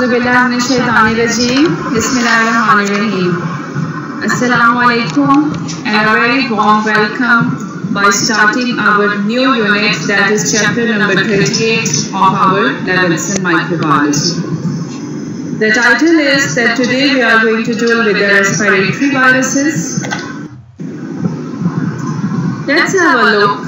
Auzubillahiminash-shaytanir-rajeem. Bismillahir-rahmanir-rahim. Assalamualaikum and a very warm welcome by starting our new unit, that is chapter number 38 of our levels in microbiology. The title is that today we are going to deal with the respiratory viruses. Let's have a look.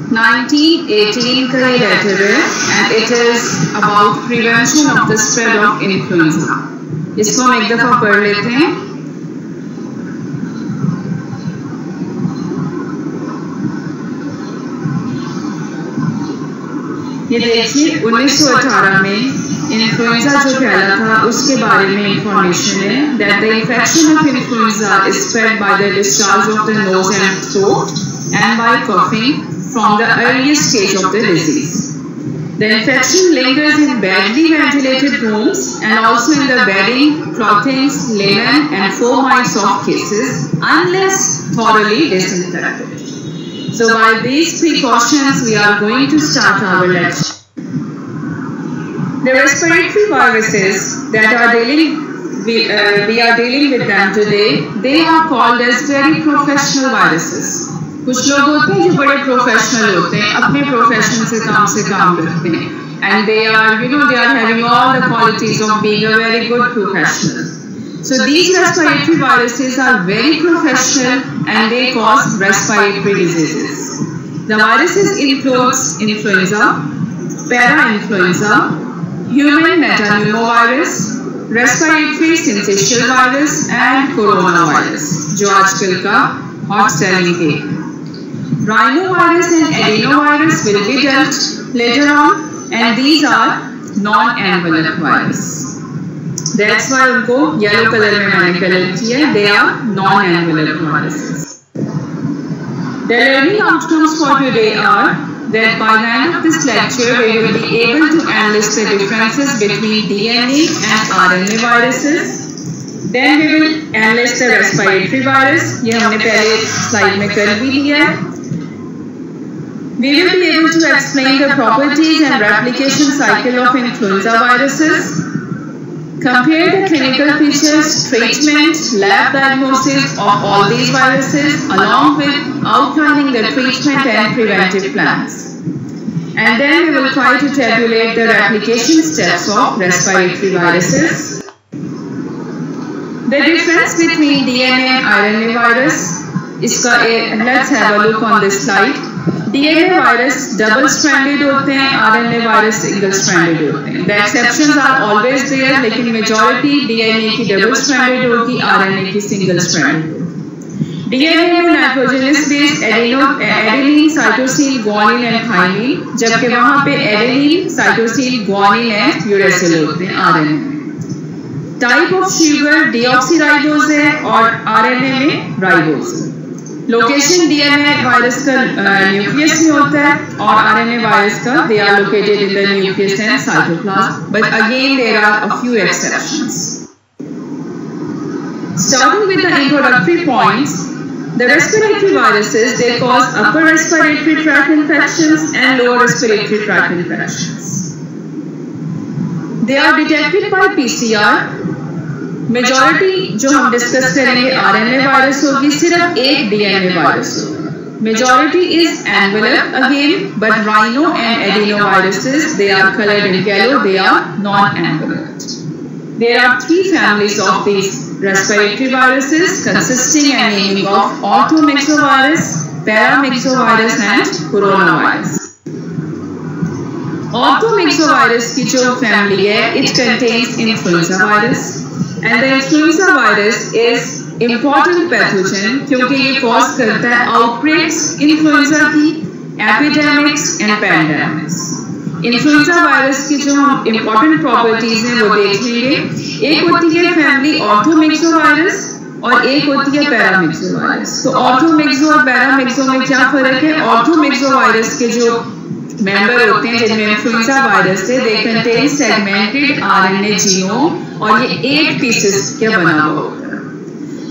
1918 का ये letter है and it is about prevention of the spread of influenza. इसको हम एक दफा पढ़ लेते हैं. ये देखिए 1918 में इन्फ्लुएंजा जो फैला था उसके बारे में इंफॉर्मेशन है that the infection of influenza is spread by the discharge of the nose and throat and by coughing from the earliest stage of the disease. The infection lingers in badly ventilated rooms and also in the bedding, clothings, linen and fomites of cases unless thoroughly disinfected. So by these precautions we are going to start our lecture. The respiratory viruses that are we are dealing with them today, they are called as very professional viruses. कुछ लोग होते हैं जो बड़े professional होते हैं, अपने profession से काम करते हैं and they are having all the qualities of being a very good professional. So these respiratory viruses are very professional and they cause respiratory diseases. The viruses includes influenza, parainfluenza, human metapneumovirus, respiratory syncytial virus and coronavirus, जो आजकल का hot selling है. Rhinovirus and adenovirus will be dealt later on and these are non-enveloped virus. That's why उनको yellow color में मैंने colour किया. They are non-enveloped viruses. The learning outcomes for today are that by the end of this lecture we will be able to analyze the differences between DNA and RNA viruses. Then we will analyze the respiratory virus. ये हमने पहले slide में कर भी लिया है. We will be able to explain the properties and replication cycle of influenza viruses, compare the clinical features, treatment, lab diagnosis of all these viruses, along with outlining the treatment and preventive plans. And then we will try to tabulate the replication steps of respiratory viruses. The difference between DNA and RNA virus, let's have a look on this slide. DNA virus double-stranded होते हैं, RNA virus single-stranded होते हैं. The exceptions are always there, लेकिन majority DNA की double-stranded होगी, RNA की single-stranded होगी. DNA में nitrogenous base adenine, cytosine, guanine and thymine, जबकि वहाँ पे adenine, cytosine, guanine and uracil होते हैं RNA में. Type of sugar deoxyribose है और RNA में ribose. Location DNA virus का nucleus में होता है और RNA virus का they are located in the nucleus and cytoplasm. But again there are a few exceptions. Starting with the introductory points, the respiratory viruses, they cause upper respiratory tract infections and lower respiratory tract infections. They are detected by PCR. Majority जो हम discuss करेंगे RNA virus होगी, सिर्फ एक DNA virus होगा. Majority is enveloped again, but rhino and adenoviruses, they are colored in yellow, they are non-enveloped. There are 3 families of these respiratory viruses consisting and naming of orthomyxovirus, paramyxovirus and coronavirus. Orthomyxovirus की जो family है, it contains influenza virus. And the influenza virus is important pathogen क्योंकि ये cause करता है outbreaks influenza की, epidemics and pandemics. Influenza virus की जो हम important properties हैं वो देख लेंगे. एक होती है family orthomyxovirus और एक होती है paramyxovirus. तो orthomyxo और paramyxo में क्या फर्क है? orthomyxovirus के जो मेंबर होते हैं जिनमें इन्फ्लुएंजा वायरस है, they contain segmented RNA genome और ये 8 पीसेस का बना हुआ होता है.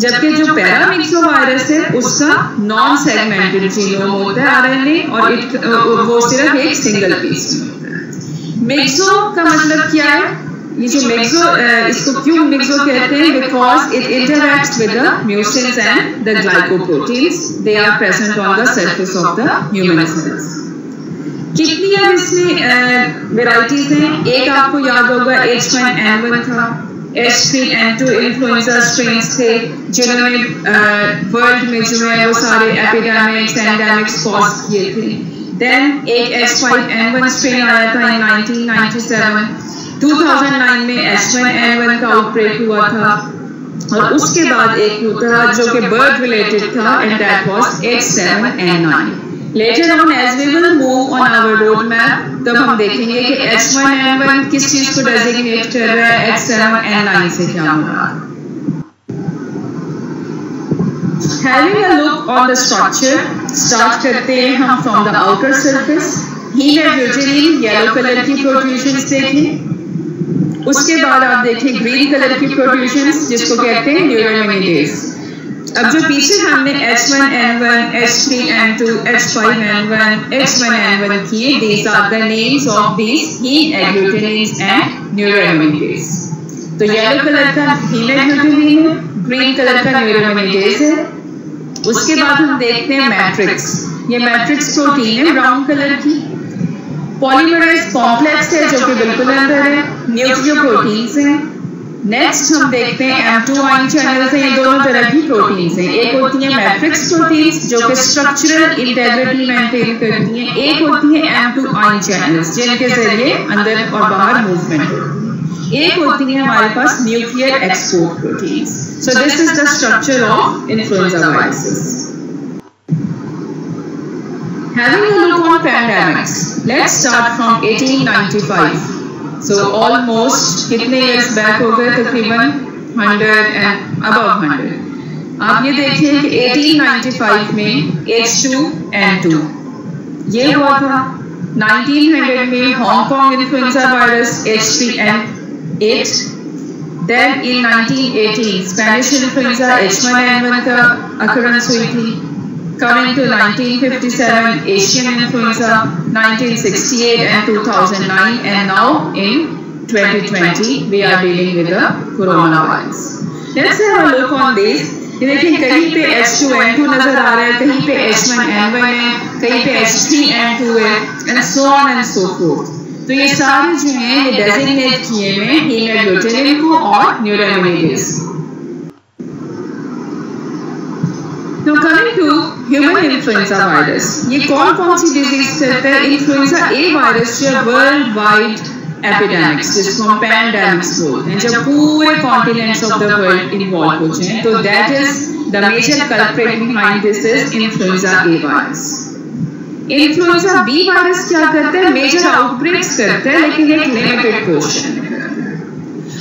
जबकि जो पैरामिक्सो वायरस है उसका नॉन सेगमेंटेड जीनोम होता है RNA और वो सिर्फ एक सिंगल पीस में होता है. मिक्सो का मतलब क्या है? ये जो मिक्सो, इसको क्यों मिक्सो कहते हैं? Because it interacts with the mucins and the glycoproteins, they are present on the surface of the human cells. कितनी अब इसमें वेराइटीज हैं? एक आपको याद होगा H1N1 था, H3N2 इन्फ्लुएंजा स्ट्रेन्स थे जिन्होंने वर्ल्ड में जो है वो सारे एपिडेमिक्स एंडेमिक्स कॉज किए थे। देन एक H5N1 स्ट्रेन आया था इन 1997, 2009 में H1N1 का आउटब्रेक हुआ था, और उसके बाद एक था जो कि बर्ड रिलेटेड था and that was H7N9। Later on, as we will move on our roadmap, तब हम देखेंगे कि H1N1 किस चीज को डेजिग्नेट कर रहा है, H7N9 से क्या हो रहा है। Having a look on the structure, start करते हैं हम from the outer surface। hemoglobin yellow colour की प्रोट्रूशंस देखें, उसके बाद आप देखें ग्रीन कलर की प्रोट्रूशंस जिसको कहते हैं न्यूरोमिनेटेज। अब जो पीछे हमने H1N1, H3N2, H5N1, H1N1 किए, these are the names of these heme agglutinins and neuroimmunase। तो येलो कलर का heme agglutinin है, ग्रीन कलर का neuroimmunase है। उसके बाद हम देखते हैं मैट्रिक्स, ये मैट्रिक्स प्रोटीन है ब्राउन कलर की, पॉलीमरेज कॉम्प्लेक्स है जो कि बिल्कुल अंदर है, न्यूक्लियोप्रोटीन्स हैं। नेक्स्ट हम देखते हैं M2 आयन चैनल्स हैं, ये दोनों तरह की प्रोटीन्स हैं, एक होती है मैट्रिक्स प्रोटीन्स जो कि स्ट्रक्चरल इंटेग्रिटी मेंटेन करती हैं, एक होती है M2 आयन चैनल्स जिनके जरिए अंदर और बाहर मूवमेंट होती है, एक होती है हमारे पास nuclear export proteins. So this is the structure of influenza viruses. Having a look on pandemics, let's start from 1895. So almost कितने years back हो गए? तकरीबन 100 and above 100। आप ये देखिए कि 1895 में H2N2 ये हुआ था, 1900 में Hong Kong influenza virus H3N8, then in 1918 Spanish influenza H1N1 का occurrence हुई थी। Coming to 1957, Asian influenza, 1968 and 2009, and now in 2020 we are dealing with the coronavirus. Let's have a look on this. ये देखिए कहीं पे H2N2 नजर आ रहा है, कहीं पे H1N1 है, कहीं पे H3N2 है, and so on and so forth। तो ये सारे जो हैं ये डेजिग्नेट किए हुए hemoglobin को और न्यूरोमिनेटेज। Now coming to human influenza virus, ये कौन सी डिजीज करता है? इन्फ्लुएंजा A वायरस जो वर्ल्ड वाइड एपिडेमिक्स जिसको हम पैंडेमिक्स बोलते हैं, जब पूरे continents of the world involve हो जाएं, तो that is the major culprit behind this is influenza A virus. Influenza B virus क्या करता है? मेजर आउटब्रेक्स करता है लेकिन एक लिमिटेड पोर्शन में करता है,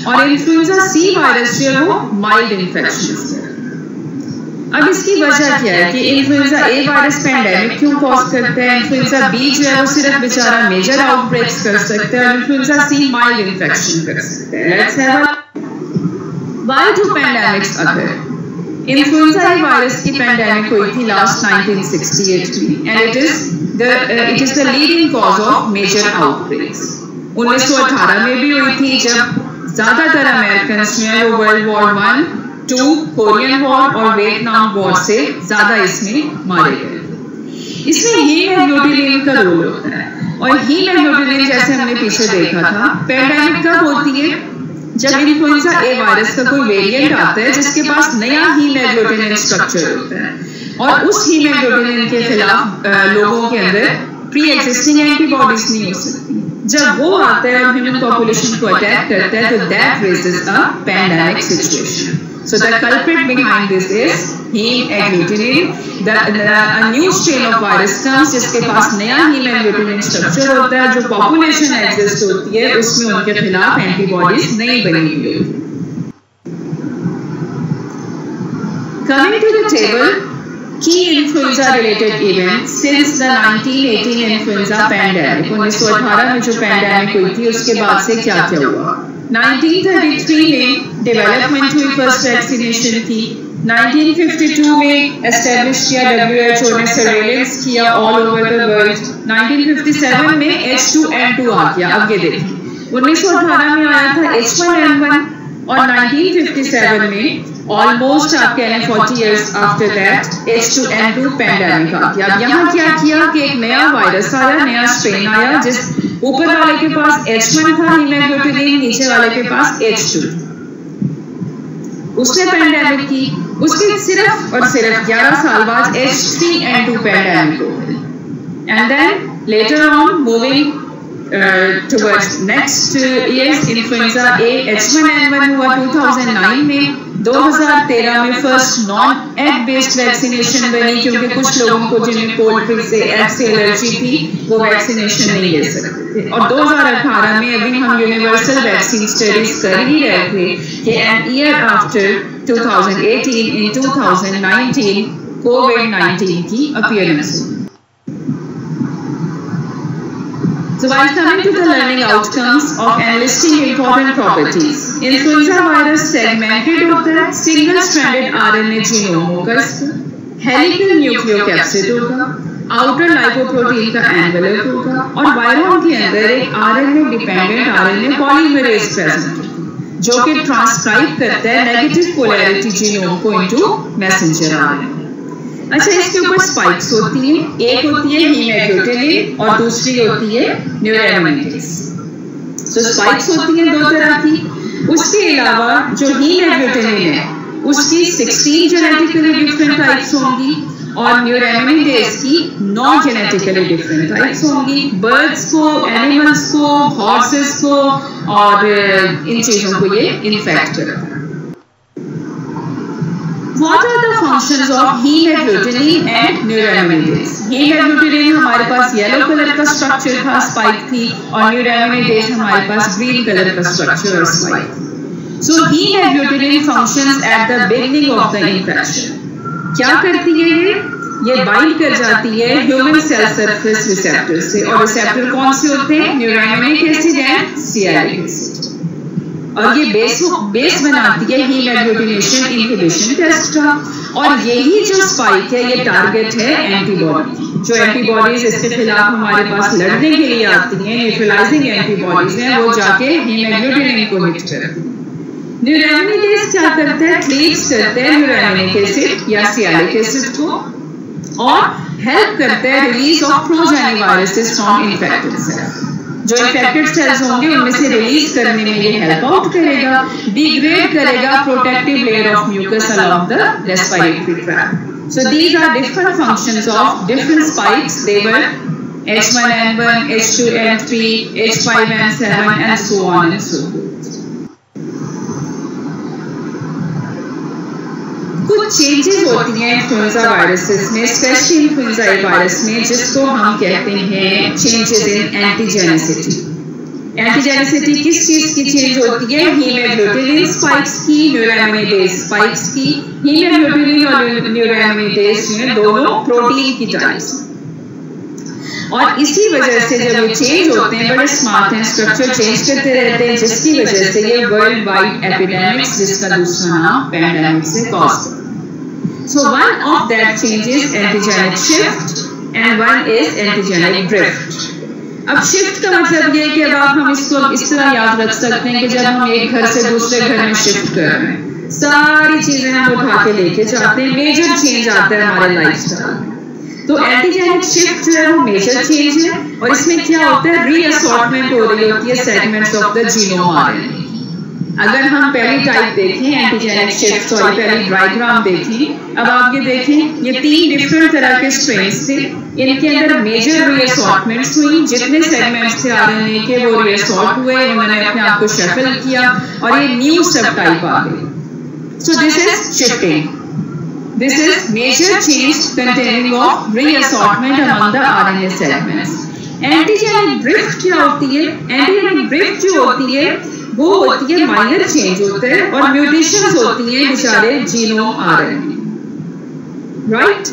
और इन्फ्लुएंजा C वायरस जो है वो माइल्ड इन्फेक्शंस करता है। अब इसकी वजह क्या है कि इन्फ्लुएंजा A वायरस पैंडेमिक क्यों कॉज करता है, इन्फ्लुएंजा B जो है वो सिर्फ बेचारा मेजर आउटब्रेक्स कर सकता है, और इन्फ्लुएंजा C माइल्ड इन्फेक्शन कर सकता है। Let's have a why do pandemics occur? Influenza A virus की पैंडेमिक हुई थी लास्ट 1968 में, and it is the leading cause of major outbreaks. 1918 में भी हुई थी जब ज्यादातर अमेरिकन जो है वो वर्ल्ड वॉर 1, 2, कोरियन वॉर और वियतनाम वॉर से ज्यादा इसमें मारे गए। इसमें हीमोग्लोबिन का रोल होता है, और हीमोग्लोबिन जैसे हमने पीछे देखा था, पैंडेमिक कब होती है? जब इन्फ्लुएंजा A वायरस का कोई वेरिएंट आता है जिसके पास नया हीमोग्लोबिन स्ट्रक्चर होता है, और उस हीमोग्लोबिन के खिलाफ लोगों के अंदर प्री एग्जिस्टिंग एंटीबॉडीज नहीं हो सकती। जब वो आता है और ह्यूमन पॉपुलेशन को अटैक करता है, तो that raises a pandemic situation. So the culprit behind this is heme agglutinin. A new strain of virus comes जिसके पास नया heme agglutinin structure होता है, जो population exist होती है उसमें उनके खिलाफ एंटीबॉडीज नहीं बनी हुई होती। Coming to the table, key influenza related events since the 1918 influenza pandemic। 1918 में जो पैंडेमिक हुई थी उसके बाद से क्या क्या हुआ? 1933 में डेवलपमेंट हुई, फर्स्ट वैक्सीनेशन की। 1952 में एस्टेब्लिश किया WHO ने, सर्वेलेंस किया ऑल ओवर द वर्ल्ड। 1957 में H2N2 आ गया। अब ये देखिए 1918 में आया था H1N1 और 1957 में ऑलमोस्ट आप कह लें 40 years after that H2N2 pandemic आ गया। अब यहाँ क्या किया कि एक नया वायरस आया, नया स्ट्रेन आया, जिस ऊपर वाले के पास H1 था हीमोग्लोबिन, नीचे वाले के पास H2, उसने पैंडेमिक की। उसके सिर्फ और सिर्फ 11 साल बाद H3N2 पैंडेमिक हो गई। And then later on moving towards next years influenza A H1N1 हुआ 2009 में। 2013 में first non egg based vaccination बनी, क्योंकि कुछ लोगों को जिन्हें पोल्ट्री से एग से एलर्जी थी वो वैक्सीनेशन नहीं ले सकते थे। और 2018 में अभी हम यूनिवर्सल वैक्सीन स्टडीज कर ही रहे थे कि एन ईयर आफ्टर 2018 इन 2019 कोविड-19 की appearance. So while coming to the learning outcomes of enlisting important properties, influenza virus segmented होता है, single stranded RNA जीनोम होगा इसका, हेलिकल न्यूक्लियोकैप्सिड होगा, आउटर लाइपोप्रोटीन का एनवेलप होगा और वायरॉन के अंदर एक RNA dependent RNA polymerase present होगा जो कि ट्रांसक्राइब करता है नेगेटिव पोलैरिटी जीनोम को इनटू मैसेंजर RNA। अच्छा, इसके ऊपर स्पाइक्स होती हैं, एक होती है हीमोग्लोबिन और दूसरी होती है न्यूरोएमिनेटेज। सो स्पाइक्स होती हैं दो तरह की। उसके अलावा जो हीमोग्लोबिन है उसकी 16 जेनेटिकली डिफरेंट टाइप्स होंगी और न्यूरोएमिनेटेज की 9 जेनेटिकली डिफरेंट टाइप्स होंगी। बर्ड्स को, एनिमल्स को, हॉर्सेस को और इन चीजों को ये इन्फेक्ट करता है। What are the functions of hemoglobin and neuraminidase? Hemoglobin हमारे पास येलो कलर का स्ट्रक्चर था, स्पाइक थी, और neuraminidase हमारे पास ग्रीन कलर का स्ट्रक्चर और spike. So hemoglobin functions at the beginning of the infection. क्या करती है ये बाइंड कर जाती है ह्यूमन सेल सरफेस रिसेप्टर से, और रिसेप्टर कौन से होते हैं? न्यूरोएमिनिक एसिड एंड सियालिक एसिड। और ये बेस बनाती है हीमोग्लोबिनेशन इनहिबिशन टेस्ट का। और यही जो स्पाइक है ये टारगेट है एंटीबॉडी। जो एंटीबॉडीज इसके खिलाफ हमारे पास लड़ने के लिए आती हैं, न्यूट्रलाइजिंग एंटीबॉडीज हैं, वो जाके हीमोग्लोबिन को हिट करती हैं। न्यूरोएमिनेटेज क्या करता है? क्लीव्स करता है न्यूरोएमिनिक एसिड या सियालिक एसिड को और हेल्प करता है release of progeny viruses from infected cells. जो इन्फेक्टेड सेल्स होंगे उनमें से रिलीज करने में ये हेल्प आउट करेगा, डिग्रेड करेगा protective layer of mucus along the respiratory tract. So these are different functions of different spikes. They were H1N1, H2N3, H5N7 and so on and so forth. कुछ changes होती हैं influenza viruses में, specially influenza ए virus में, जिसको हम कहते हैं changes in antigenicity. Antigenicity किस चीज की चेंज होती है? हीमोग्लोबिन स्पाइक्स की, न्यूरोएमिनेटेज स्पाइक्स की। हीमोग्लोबिन और न्यूरोएमिनेटेज में दोनों प्रोटीन की टाइप्स, और इसी वजह से जब ये चेंज होते हैं, बड़े स्मार्ट हैं, स्ट्रक्चर चेंज करते रहते हैं, जिसकी वजह से ये वर्ल्ड वाइड एपिडेमिक्स, जिसका दूसरा नाम पैंडेमिक से कॉज करता है। So one of that change is antigenic shift and one is antigenic drift. अब शिफ्ट का मतलब ये है कि अब आप हम इसको इस तरह याद रख सकते हैं कि जब हम एक घर से दूसरे घर में शिफ्ट कर रहे हैं, सारी चीजें हम उठा के लेके जाते हैं, मेजर चेंज आता है हमारे लाइफस्टाइल में। तो एंटीजेनिक शिफ्ट जो है वो मेजर चेंज है, और इसमें क्या होता है? रीअसॉर्टमेंट हो रही होती है segments of the genome RNA. अगर हम पहली टाइप देखें एंटीजेनिक शिफ्ट, पहली डायग्राम देखें, अब आप ये देखें, ये 3 डिफरेंट तरह के स्ट्रेन्स थे, इनके अंदर मेजर रीअसॉर्टमेंट्स हुई, जितने सेगमेंट्स थे आरएनए के वो रीअसॉर्ट हुए, उन्होंने अपने आप को शफल किया और ये न्यू सब टाइप आ गई। सो this is shifting. This is major change containing of reassortment among the RNA segments. Antigenic drift क्या होती है? Antigenic drift जो होती है वो होती है माइनर चेंज होते हैं और म्यूटेशंस होती हैं बेचारे जीनोम आरएनए, राइट?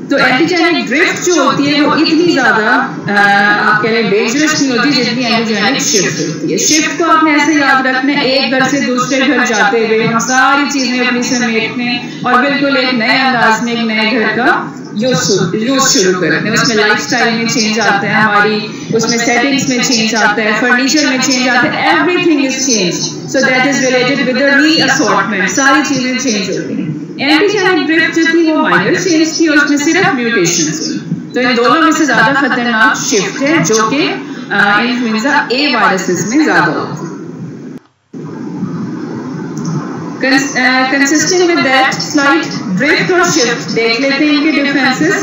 तो एंटीजेनिक ड्रिफ्ट जो होती है वो इतनी ज्यादा आप कह रहे हैं डेंजरस नहीं होती जितनी एंटीजेनिक शिफ्ट होती है। शिफ्ट को आपने ऐसे याद रखना है, एक घर से दूसरे घर जाते हुए हम सारी चीजें अपनी समेटने और बिल्कुल एक नए अंदाज में एक नए घर का यूज शुरू करते हैं। उसमें लाइफस्टाइल में चेंज आता है हमारी, उसमें सेटिंग्स में चेंज आता है, फर्नीचर में चेंज आता है, everything is change. So that is related with the reassortment, सारी चीजें चेंज होती हैं। एंटीजेनिक ड्रिफ्ट जो थी वो माइनर चेंज थी और उसमें सिर्फ म्यूटेशंस हुई। तो इन दोनों में से ज्यादा खतरनाक शिफ्ट है जो कि इन्फ्लुएंजा ए वायरसेस में ज्यादा होती है। Consistent with that slide drift और शिफ्ट देख लेते हैं इनके डिफरेंसेस।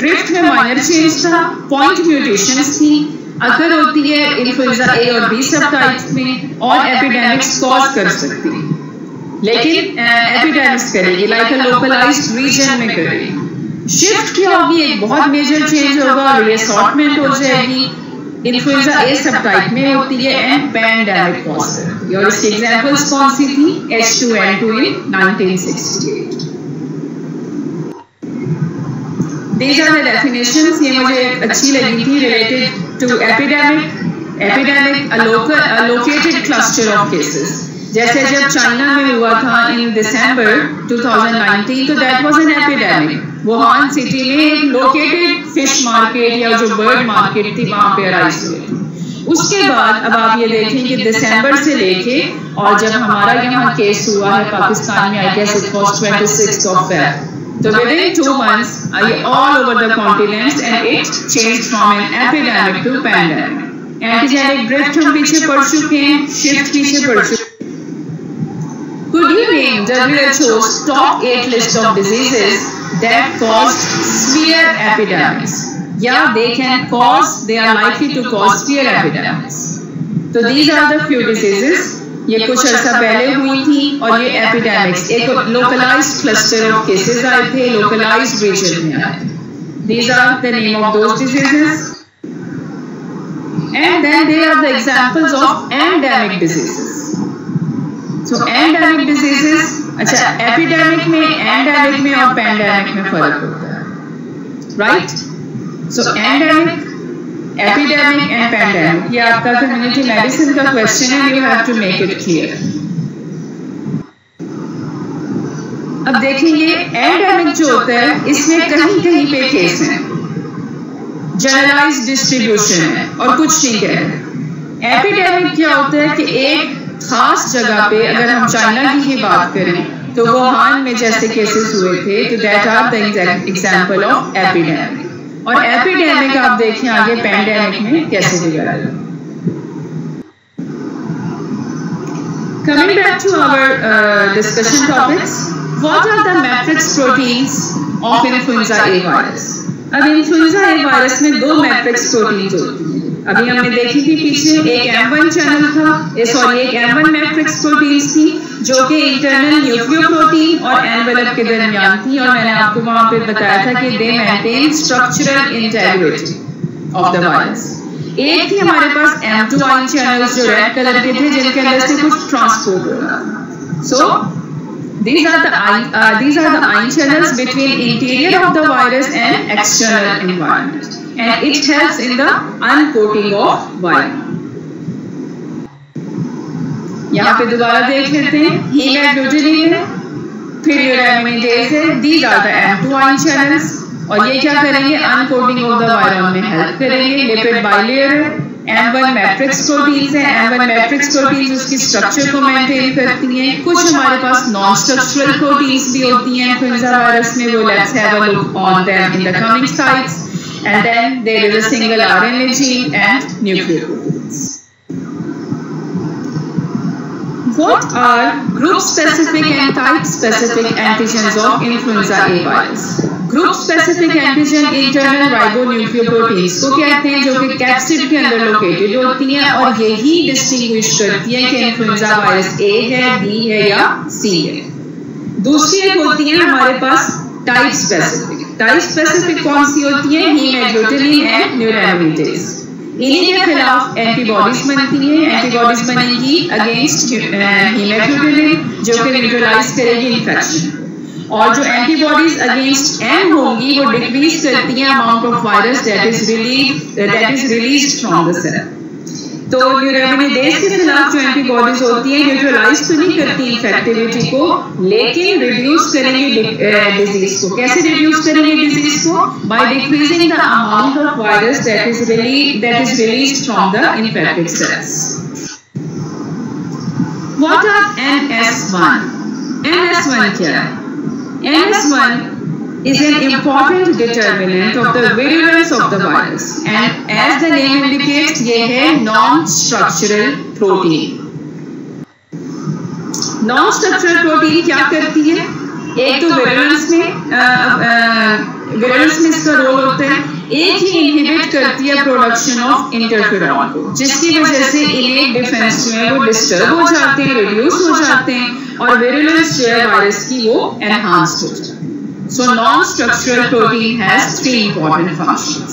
ड्रिफ्ट में माइनर चेंज था, पॉइंट म्यूटेशंस थी, अगर होती है इन्फ्लुएंजा ए और बी सब टाइप्स में और एपिडेमिक्स कॉज कर सकती है, लेकिन एपिडेमिक्स करेगी लाइक अ लोकलाइज्ड रीजन में करेगी। शिफ्ट क्या होगी, एक बहुत मेजर चेंज होगा, रीअसॉर्टमेंट हो जाएगी, इन्फ्लुएंजा ए सब टाइप में होती है एंड पैंडेमिक कॉज करती है। और इसकी एग्जांपल्स कौन सी थी? H2N2 in 1968। These are the definitions, ये मुझे अच्छी लगी थी related to epidemic, a located cluster of cases। जैसे जब चाइना में हुआ था इन दिसंबर 2019 तो that was an epidemic. Wuhan city में एक लोकेटेड फिश मार्केट या जो बर्ड मार्केट थी वहां पे अराइज हुई थी। उसके बाद अब आप ये देखें कि दिसंबर से लेके और जब हमारा यहाँ केस हुआ है पाकिस्तान में, I guess it was 26 of Feb, तो within 2 months all over the continent and it changed from an epidemic to pandemic। Antigenic drift हम पीछे पढ़ चुके हैं, शिफ्ट पीछे पढ़ चुके हैं। Could you name WHO's top 8 list of diseases that caused severe epidemics? Yeah, they can cause, they are likely to cause severe epidemics. So these are the few diseases। ये कुछ अर्सा पहले हुई थी और ये एपिडेमिक्स एक लोकलाइज्ड क्लस्टर ऑफ केसेस आए थे, लोकलाइज्ड रीजन में आए थे। These are the name of those diseases, and then they are the examples of endemic diseases। So endemic diseases, अच्छा एपिडेमिक में, एंडेमिक में और पैंडेमिक में फर्क होता है, right? So endemic, epidemic and pandemic, ये आपका कम्युनिटी मेडिसिन का क्वेश्चन है, you have to make it clear. अब देखेंगे एंडेमिक जो होता है इसमें कहीं कहीं पे केस है, जनरलाइज्ड डिस्ट्रीब्यूशन है और कुछ नहीं कह रहे। एपिडेमिक क्या होता है कि एक खास जगह पे, अगर हम चाइना की ही बात करें तो वुहान में जैसे केसेस हुए थे, तो that are the example of epidemic. और एपिडेमिक आप देखें आगे पैंडेमिक में कैसे बिगड़ा। Coming back to our discussion topics, what are the matrix proteins of influenza A virus? अब इन्फ्लुएंजा ए वायरस में 2 मैट्रिक्स प्रोटीन्स होती हैं। अभी हमने देखी थी पीछे, एक M1 चैनल था, एक M1 मैट्रिक्स प्रोटीन्स थी जो कि इंटरनल न्यूक्लियोप्रोटीन और एनवेलप के दरमियान थी, और मैंने आपको वहां पे बताया था कि दे maintain structural integrity of the virus. एक थी हमारे पास M2 आयन चैनल्स जो रेड कलर के थे, जिनके अंदर से कुछ ट्रांसपोर्ट हो रहा था। सो these are the ion channels between interior of the virus and external environment, and it helps in the uncoating of virus। यहाँ पे दोबारा देख लेते हैं, hemoglobin है, फिर neuraminidase है, these are the M2 ion channels, और ये क्या करेंगे, अनकोटिंग ऑफ द वायरस में हेल्प करेंगे। Lipid bilayer M1 matrix proteins है, M1 मैट्रिक्स प्रोटीन्स उसकी स्ट्रक्चर को मेंटेन करती हैं। कुछ हमारे पास नॉन स्ट्रक्चरल प्रोटीन्स भी होती हैं इन्फ्लुएंजा वायरस में, वो let's have a look on them in the coming slides. And then there is a single RNA gene and nucleoproteins. What are group specific and type specific antigens of influenza A virus? Group specific antigen internal ribonucleoproteins को कहते हैं, जो कि capsid के अंदर located होती हैं और यही डिस्टिंग्विश करती है कि इन्फ्लुएंजा वायरस A है, B है या C है। दूसरी एक होती है हमारे पास टाइप स्पेसिफिक। टाइप स्पेसिफिक कौन सी होती है, हीमोग्लोबिन एंड न्यूरामिडेज। इन्हीं के खिलाफ एंटीबॉडीज बनती हैं, एंटीबॉडीज बनेंगी अगेंस्ट हीमोग्लोबिन जो कि न्यूट्रलाइज करेगी इन्फेक्शन। और जो एंटीबॉडीज अगेंस्ट एम होंगी वो डिक्रीज करती हैं amount of virus that is released from the cell. तो न्यूरोमिनेडेज के खिलाफ जो एंटीबॉडीज होती हैं न्यूट्रलाइज तो नहीं करती इन्फेक्टिविटी को, लेकिन रिड्यूस करेंगे डिजीज को। कैसे रिड्यूस करेंगे डिजीज को? By decreasing the amount of virus that is released from the infected cells. What are NS1? NS1 क्या है? NS1 is an important determinant of the virulence of the virus and as the name indicates ये है non-structural protein। non-structural protein क्या करती है? एक तो virulence में इसका रोल होता है, एक ही इनहिबिट करती है प्रोडक्शन ऑफ इंटरफेरॉन को, जिसकी वजह से इनेट डिफेंस जो है वो डिस्टर्ब हो जाते हैं, रिड्यूस हो जाते हैं और विरुलेंस जो है वायरस की वो एनहांस्ड हो जाती है। So non-structural protein has 3 important functions.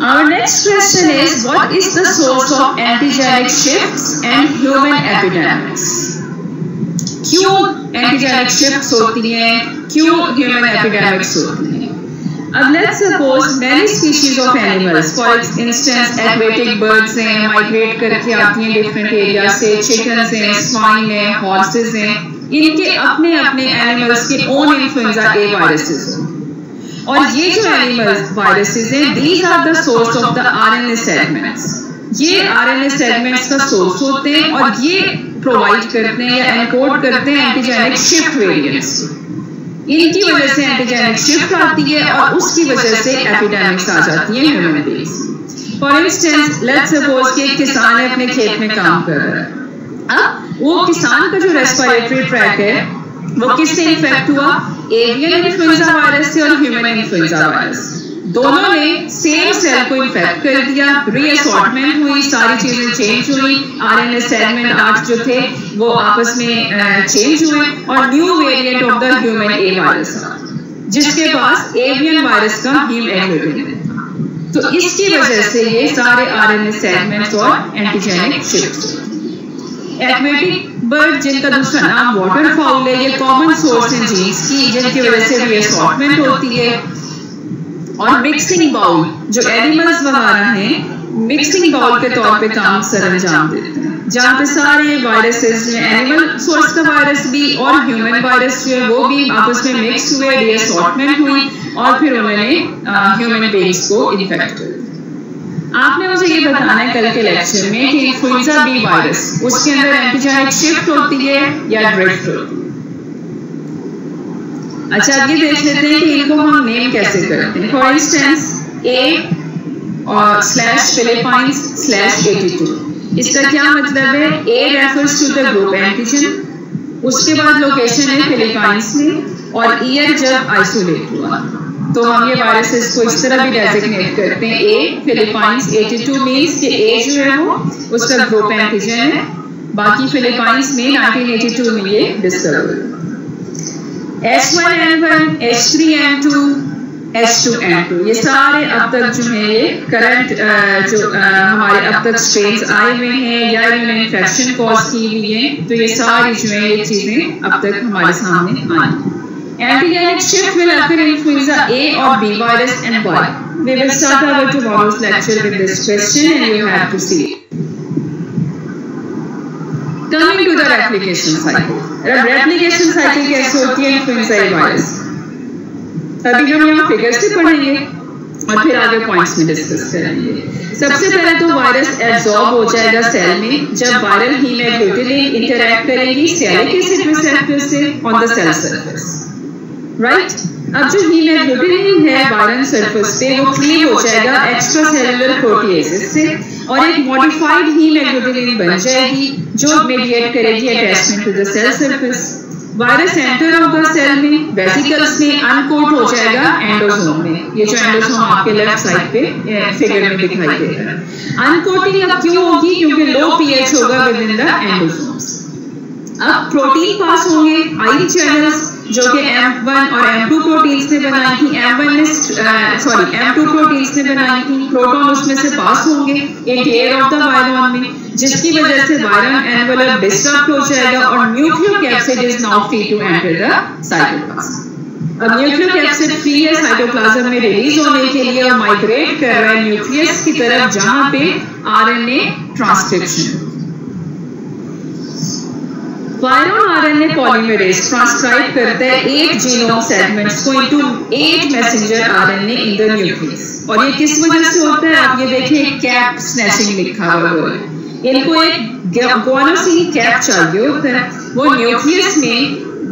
Our next question is, what is the source of antigenic shifts and human epidemics? क्यों antigenic shifts होती हैं? क्यों human epidemics होती हैं? अब let's suppose many species of animals, for instance aquatic birds हैं, migrate करके आती हैं different areas से, chickens हैं, swine हैं, horses हैं, इनके अपने अपने एनिमल्स के ओन इन्फ्लुएंजा ए वायरसेस हैं और ये जो एनिमल्स वायरसेस हैं these are the source of the RNA segments. ये RNA सेगमेंट्स का सोर्स होते हैं और ये प्रोवाइड करते हैं या एनकोड करते हैं एंटीजेनिक शिफ्ट वेरिएंट्स। इनकी वजह से एंटीजेनिक शिफ्ट आती है और उसकी वजह से एपिडेमिक्स आ जाती है human beings. For instance let's suppose कि एक किसान है अपने खेत में काम कर रहा है। अब वो किसान का जो रेस्पिरेटरी ट्रैक है वो किससे इन्फेक्ट हुआ? एवियन इन्फ्लुएंजा वायरस से और ह्यूमन इन्फ्लुएंजा वायरस, दोनों ने सेम सेल को इन्फेक्ट कर दिया, रीअसॉर्टमेंट हुई, सारी चीजें चेंज हुई, RNA सेगमेंट 8 जो थे वो आपस में चेंज हुए और new variant of the human A virus जिसके पास एवियन वायरस का हीमोग्लोबिन है। तो इसकी वजह से ये सारे RNA सेगमेंट्स और एंटीजेनिक शिफ्ट। एक्वेटिक बर्ड जिनका दूसरा नाम वाटर फाउल है, ये कॉमन सोर्स है जीन्स की जिनकी वजह से रीअसॉर्टमेंट होती है। और मिक्सिंग बाउल जो एनिमल्स वगैरह हैं मिक्सिंग बाउल के तौर पे काम सरंजाम देते हैं, जहाँ पे सारे वायरसेस जो एनिमल सोर्स का वायरस भी और ह्यूमन वायरस जो है वो भी आपस में मिक्स हुए, रीअसॉर्टमेंट हुई और फिर उन्होंने ह्यूमन बीइंग्स को इन्फेक्ट कर। आपने मुझे ये बताना है कल के लेक्चर में कि इन्फ्लुएंजा बी वायरस उसके अंदर एंटीजेनिक शिफ्ट होती है या ड्रिफ्ट होती है। अच्छा अब ये देख लेते हैं कि इनको हम नेम कैसे करते हैं। फॉर इंस्टेंस A/Philippines/82 इसका क्या मतलब है? A refers to the group antigen, उसके बाद लोकेशन है फिलीपाइंस में और ईयर जब आइसोलेट हुआ। तो हम ये वायरसेस को इस तरह भी डेजिग्नेट करते हैं। A फिलीपाइंस 82 मींस कि A जो है वो उसका ग्रुप एंटीजन है, बाकी फिलीपाइंस में 1982 में ये डिस्कवर हुआ। H1N1, H3N2, H2N2 ये सारे अब तक जो है ये करंट जो हमारे अब तक स्ट्रेन्स आए हुए हैं या इन्होंने इन्फेक्शन कॉज की हुई है, तो ये सारी जो है ये चीजें अब तक हमारे सामने आई। Antigenic shift will occur in influenza A or B virus and why? We will start our tomorrow's lecture with this question and you have to see it. Coming to the replication cycle. Replication cycle कैसे होती है influenza A virus? अभी हम यहाँ figures से पढ़ेंगे और फिर आगे पॉइंट्स में डिस्कस करेंगे। सबसे पहले तो वायरस एब्जॉर्ब हो जाएगा सेल में जब वायरल हीमोग्लोबिन इंटरैक्ट करेगी सेलिक एसिड रिसेप्टर से on the cell surface. Right, अब जो हीमोग्लोबिन है वायरल सरफेस पे वो क्लीव हो जाएगा एक्स्ट्रा सेलुलर प्रोटीएसेस से और एक मॉडिफाइड हीमोग्लोबिन बन जाएगी जो मीडिएट करेगी attachment to the cell surface. Virus enter होगा सेल में, वेसिकल्स में अनकोट हो जाएगा एंडोसोम में। ये जो एंडोसोम आपके लेफ्ट साइड पे फिगर में दिखाई दे रहा है। अनकोटिंग अब क्यों होगी? क्योंकि लो पीएच होगा विद इन द एंडोसोम्स। अब प्रोटीन पास होंगे आयन चैनल्स जो कि M1 और M2 प्रोटीन्स ने बनाई थी। M2 प्रोटीन्स ने बनाई थी। प्रोटॉन उसमें से पास होंगे एक लेयर ऑफ द वायरॉन में, जिसकी वजह से वायरन एनवेलप डिस्टर्ब हो जाएगा और nucleocapsid is now free to enter the cytoplasm. अब न्यूक्लियोकैप्सिड फ्री है साइटोप्लाज्म में रिलीज होने के लिए और माइग्रेट कर रहा है न्यूक्लियस की तरफ, जहां पे RNA transcription. Virion RNA polymerase transcribe करता है 8 जीनोम सेगमेंट्स को into 8 messenger RNA in the nucleus. और ये किस वजह से होता है? आप ये देखिए कैप स्नैचिंग लिखा हुआ है। इनको एक गुआनोसिन कैप चाहिए होता है वो न्यूक्लियस में,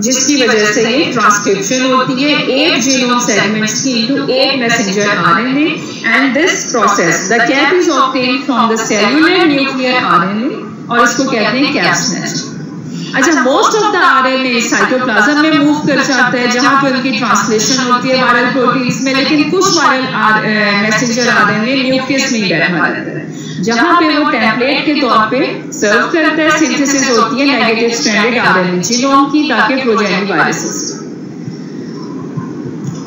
जिसकी वजह से ये ट्रांसक्रिप्शन होती है 8 जीनोम सेगमेंट्स की into 8 messenger RNA. And this process the cap is obtained from the cellular nuclear RNA और इसको कहते हैं कैप स्नैचिंग। अच्छा, most of the RNA cytoplasm में मूव कर जाता है जहां पर उनकी ट्रांसलेशन होती है वायरल प्रोटीन्स में, लेकिन कुछ वायरल मैसेंजर आरएनए न्यूक्लियस में ही बैठा रहता है जहां पे वो टेम्पलेट के तौर पे सर्व करता है। सिंथेसिस होती है नेगेटिव स्ट्रैंडेड आरएनए जीनोम की ताकि प्रोजेनी वायरसेस।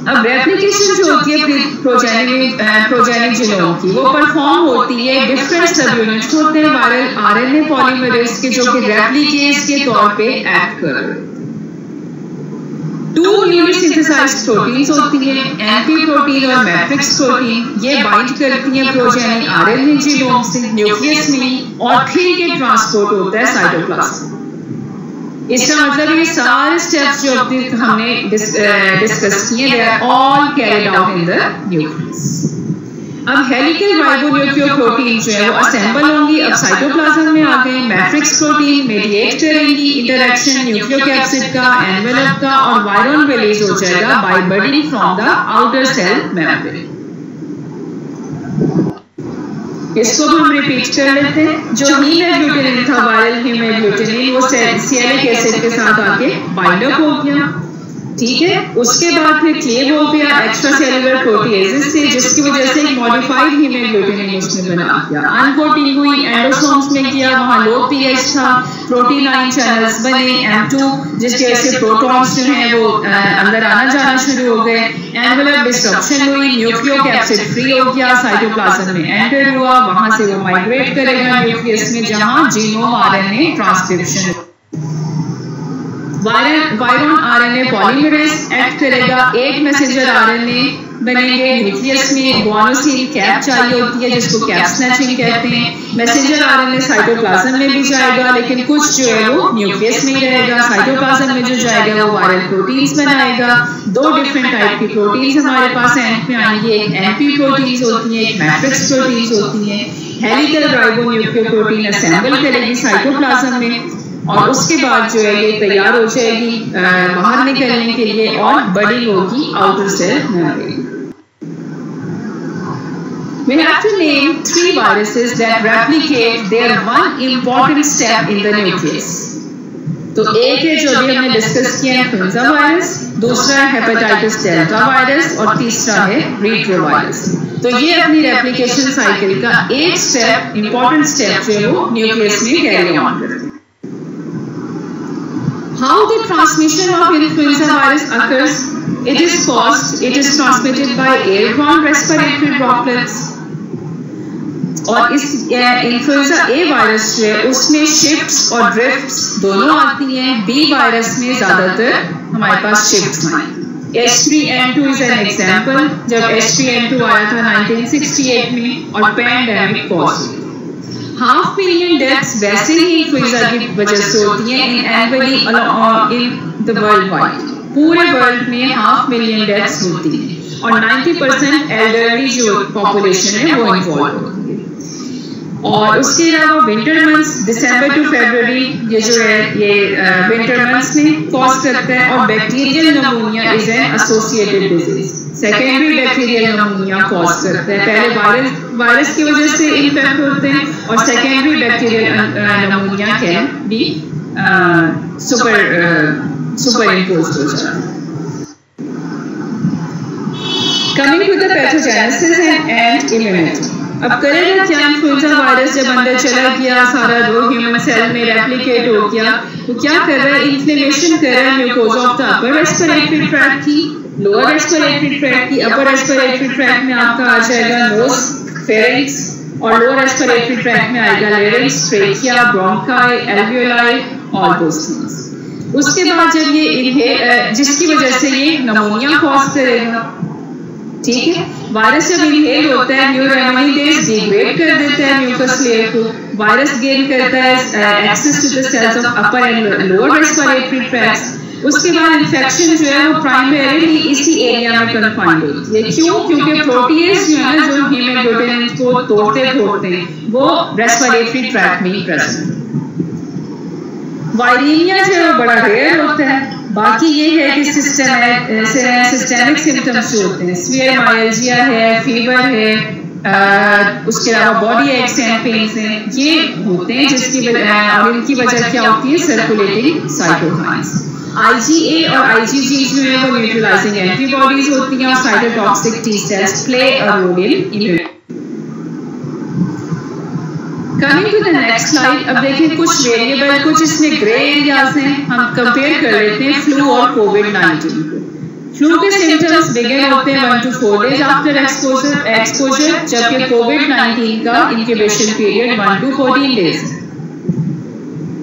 अब रेप्लिकेशन जो होती है प्रोजेनिक जीनोम की, वो परफॉर्म होती है डिफरेंट सब यूनिट्स होते हैं वायरल आरएनए पॉलीमरेज के, जो कि रेप्लिकेज के तौर पे एक्ट कर रहे हैं। 2 न्यूली सिंथेसाइज्ड प्रोटीन्स होती हैं, एंटी प्रोटीन और मैट्रिक्स प्रोटीन। ये बाइंड करती हैं प्रोजेनिक आरएनए जीनोम से न्यूक्लियस में और फिर ये ट्रांसपोर्ट होता है साइटोप्लाज्म। इसका मतलब ये सारे स्टेप्स जो अभी हमने डिस्कस किए they are all carried out in the nucleus. अब हेलिकल राइबोन्यूक्लियोप्रोटीन जो है वो असेंबल होंगी, अब साइटोप्लाज्म में आ गए। मैट्रिक्स प्रोटीन मेडिएट करेंगी इंटरैक्शन न्यूक्लियोकैप्सिड का, एनवेलप का, और वायरॉन रिलीज हो जाएगा by budding from the outer cell membrane. इसको हम रिपीट कर लेते हैं। जो हीमोग्लूटिनिन था वायरल हीमोग्लूटिनिन, वो सिलिक एसिड के साथ आके बाइंड अप हो गया, ठीक है। उसके बाद फिर क्लेव हो गया एक्स्ट्रा सेलुलर प्रोटीएजेस से, जिसकी वजह से एक मॉडिफाइड हीमोग्लूटिनिन उसने बना दिया। अनकोटिंग हुई एंडोसोम्स में किया, वहां लो पीएच था, प्रोटीन आयन चैनल्स बने M2, जिसकी वजह से प्रोटॉन्स जो हैं वो अंदर आना जाना शुरू हो गए। एनवेलप डिस्ट्रक्शन हुई, न्यूक्लियोकैप्सिड फ्री हो गया, साइटोप्लाज्म में एंटर हुआ, वहां से वो माइग्रेट करेगा न्यूक्लियस में जहां genome RNA transcription. Virion RNA polymerase act करेगा, 8 मैसेंजर आरएनए बनेंगे न्यूक्लियस में। गुआनोसिन कैप चाहिए होती है जिसको कैप स्नैचिंग कहते हैं। मैसेंजर आरएनए साइटोप्लाज्म में भी जाएगा, लेकिन कुछ जो है वो न्यूक्लियस में ही रहेगा। साइटोप्लाज्म में जो जाएगा वो वायरल प्रोटीन्स बनाएगा। 2 डिफरेंट टाइप की प्रोटीन्स हमारे पास एंड में आएंगी, एक एमपी प्रोटीन्स होती है, एक मैट्रिक्स प्रोटीन्स होती है। हेलिकल राइबोन्यूक्लियोप्रोटीन असेंबल करेगी साइटोप्लाज्म में और उसके बाद जो है ये तैयार हो जाएगी बाहर निकलने के लिए और बड़ी होगी outer cell membrane. We have to name 3 viruses that replicate their one important step in the nucleus. तो एक है जो अभी हमने डिस्कस किया है इन्फ्लुएंजा वायरस, दूसरा है हेपेटाइटिस डेल्टा वायरस और तीसरा है रीट्रोवायरस। तो ये अपनी रेप्लिकेशन साइकिल का एक स्टेप, इंपॉर्टेंट स्टेप जो है वो न्यूक्लियस में कैरी ऑन करते हैं। How the transmission of influenza virus occurs? It is transmitted by airborne respiratory droplets. और इस इन्फ्लुएंजा ए वायरस जो है उसमें शिफ्ट्स और ड्रिफ्ट्स दोनों आती हैं। बी वायरस में ज्यादातर हमारे पास शिफ्ट्स आएंगी। H3N2 इज एन एग्जाम्पल, जब H3N2 आया था 1968 में और पैंडेमिक कॉज। 500,000 डेथ्स वैसे ही इन्फ्लुएंजा की वजह से होती हैं annually in the world wide. पूरे वर्ल्ड में 500,000 डेथ्स होती हैं और 90% एल्डरली जो पॉपुलेशन है वो इन्वॉल्व होती है। और उसके अलावा विंटर मंथ्स दिसंबर टू फरवरी ये जो है ये विंटर मंथ्स में कॉज करता है। और bacterial pneumonia is an associated disease, secondary bacterial pneumonia cause करता है। पहले वायरस की वजह से इन्फेक्ट होते हैं और secondary bacterial pneumonia can be super imposed हो जाता है। Coming to the pathogenesis and immunity. अब करेगा क्या? इन्फ्लुएंजा वायरस जब अंदर चला गया, सारा वो ह्यूमन सेल में रेप्लिकेट हो गया, तो क्या कर रहा है? इन्फ्लेमेशन कर रहा है mucosa of the upper respiratory tract की, लोअर रेस्पिरेटरी ट्रैक्ट की। अपर रेस्पिरेटरी ट्रैक्ट में आपका आ जाएगा नोज, फेरिंक्स, और लोअर रेस्पिरेटरी ट्रैक्ट में आएगा larynx, trachea, bronchi, alveoli, all those things. उसके बाद जब ये जिसकी वजह से ये नमोनिया कॉज करेगा, ठीक है। वायरस जब इनहेल होता है, न्यूरोइम्यूनिटेज डिग्रेड कर देता है म्यूकस लेयर को, वायरस गेन करता है access to the cells of upper and lower respiratory tracts. उसके बाद इन्फेक्शन जो है वो प्राइमरीली इसी एरिया में कन्फाइंड होती है। क्यों? क्योंकि प्रोटीएज जो है ना, जो हीमोग्लोबिन को तोड़ते हैं, वो रेस्पिरेटरी ट्रैक्ट में ही प्रेजेंट है। वायरीमिया जो है बड़ा रेयर होता है। बाकी ये है कि सिस्टेमिक सिम्टम्स जो होते हैं, स्फीयर माइल्जिया है, फीवर है, उसके अलावा बॉडी एक्स एंड पेन्स हैं, ये होते हैं जिसकी और इनकी वजह क्या होती है? Circulating cytokines. IgA और IgG जो है वो न्यूट्रलाइजिंग एंटीबॉडीज होती हैं, और cytotoxic T cells play a role in immunity. Coming to the next slide, अब देखें कुछ वेरिएबल, कुछ इसमें ग्रे एरियाज हैं, हम कंपेयर कर लेते हैं फ्लू और कोविड-19 को। फ्लू के सिम्टम्स बिगिन होते हैं 1 to 4 days आफ्टर एक्सपोजर, जबकि कोविड-19 का इंक्यूबेशन पीरियड 1 to 14 days है।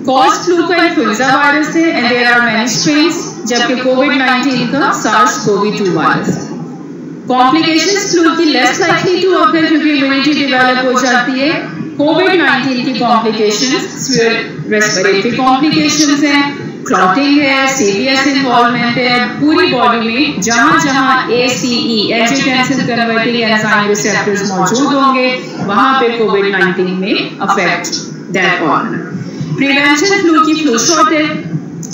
कॉज फ्लू का इन्फ्लुएंजा वायरस है and there are many strains, जबकि कोविड-19 का SARS-CoV-2 वायरस है। कॉम्प्लिकेशंस फ्लू की लेस लाइकली टू ऑकर क्योंकि इम्यूनिटी डेवलप हो जाती है। कोविड-19 की कॉम्प्लिकेशंस रेस्पिरेटरी कॉम्प्लिकेशंस हैं, क्लॉटिंग है, सीवीएस इन्वॉल्वमेंट है, पूरी बॉडी में जहां ACE angiotensin converting enzyme receptors मौजूद होंगे, वहां पे कोविड-19 में affect that organ. Prevention flu की फ्लू शॉट है,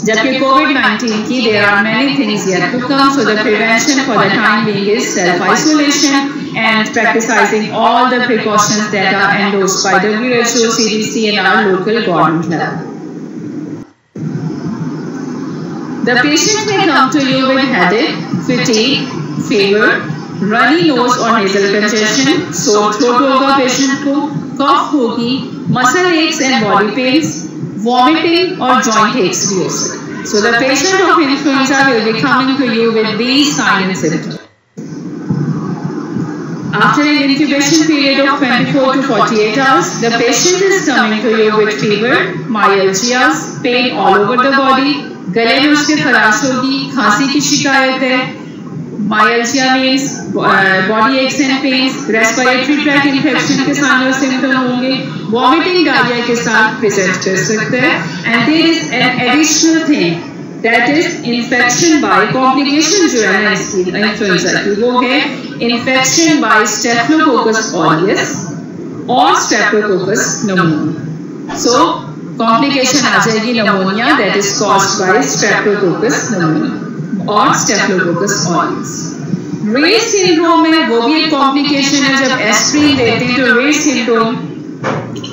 जबकि कोविड-19 की there are many things yet to come, so the prevention for the time being is self isolation and practicing all the precautions that are endorsed by WHO, CDC and our local government level. The patient may come to you with headache, fatigue, fever, runny nose or nasal congestion, sore throat होगा patient को, cough होगी, muscle aches and body pains, vomiting और joint aches भी हो सकते। So the patient of influenza will be coming to you with these signs and symptoms. After an incubation period of 24 to 48 hours, the patient is coming to you with fever, myalgias, pain all over the body, गले में उसके खराश होगी, खांसी की शिकायत है, myalgia means body aches and pains, respiratory tract infection के साइन और सिम्टम होंगे, vomiting डायरिया के साथ प्रेजेंट कर सकते हैं, and there is an additional thing that is infection by complication जो है ना इसकी इन्फ्लुएंजा की, वो है infection by Staphylococcus aureus और Streptococcus pneumoniae. So complication आ जाएगी pneumonia that is caused by Streptococcus pneumoniae और Staphylococcus aureus. Ray's syndrome है, वो भी एक complication है, जब एस्प्रिन देते हैं तो Ray's syndrome